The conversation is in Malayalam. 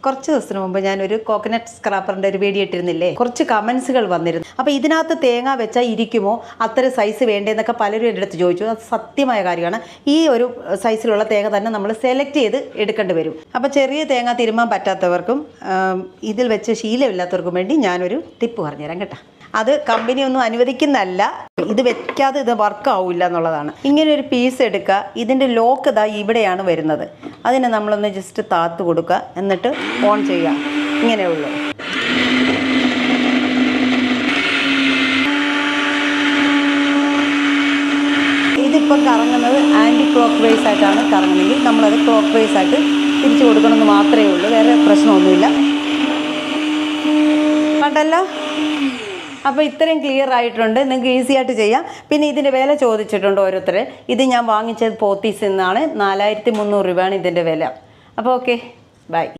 കുറച്ച് ദിവസത്തിന് മുമ്പ് ഞാനൊരു കോക്കനട്ട് സ്ക്രാപ്പറിൻ്റെ ഒരു വീഡിയോ ഇട്ടിരുന്നില്ലേ, കുറച്ച് കമൻസുകൾ വന്നിരുന്നു. അപ്പോൾ ഇതിനകത്ത് തേങ്ങ വെച്ചാൽ ഇരിക്കുമോ, അത്ര സൈസ് വേണ്ടതെന്നൊക്കെ പലരും എൻ്റെ അടുത്ത് ചോദിച്ചു. അത് സത്യമായ കാര്യമാണ്. ഈ ഒരു സൈസിലുള്ള തേങ്ങ തന്നെ നമ്മൾ സെലക്ട് ചെയ്ത് എടുക്കേണ്ടി വരും. അപ്പോൾ ചെറിയ തേങ്ങ തിരുമാൻ പറ്റാത്തവർക്കും ഇതിൽ വെച്ച് ശീലമില്ലാത്തവർക്കും വേണ്ടി ഞാനൊരു ടിപ്പ് പറഞ്ഞുതരാം കേട്ടോ. അത് കമ്പനിയൊന്നും അനുവദിക്കുന്നതല്ല, ഇത് വെക്കാതെ ഇത് വർക്ക് ആവില്ല എന്നുള്ളതാണ്. ഇങ്ങനെ ഒരു പീസ് എടുക്കുക, ഇതിൻ്റെ ലോക്ക് ഇതാ ഇവിടെയാണ് വരുന്നത്. അതിനെ നമ്മളൊന്ന് ജസ്റ്റ് താത്ത് കൊടുക്കുക, എന്നിട്ട് ഓൺ ചെയ്യുക. ഇങ്ങനെയുള്ളൂ. ഇതിപ്പോൾ കറങ്ങുന്നത് ആൻറ്റി ക്ലോക്ക് വൈസ് ആയിട്ടാണ് കറങ്ങുന്നെങ്കിൽ നമ്മളത് ക്ലോക്ക് വൈസ് ആയിട്ട് തിരിച്ചു കൊടുക്കണമെന്ന് മാത്രമേ ഉള്ളൂ, വേറെ പ്രശ്നമൊന്നുമില്ല. കണ്ടല്ലോ. അപ്പോൾ ഇത്രയും ക്ലിയർ ആയിട്ടുണ്ട്. നിങ്ങൾക്ക് ഈസി ആയിട്ട് ചെയ്യാം. പിന്നെ ഇതിൻ്റെ വില ചോദിച്ചിട്ടുണ്ട് ഓരോരുത്തർ. ഇത് ഞാൻ വാങ്ങിച്ചത് പോത്തീസിൽ നിന്നാണ്. 4300 രൂപയാണ് ഇതിൻ്റെ വില. അപ്പോൾ ഓക്കെ, ബൈ.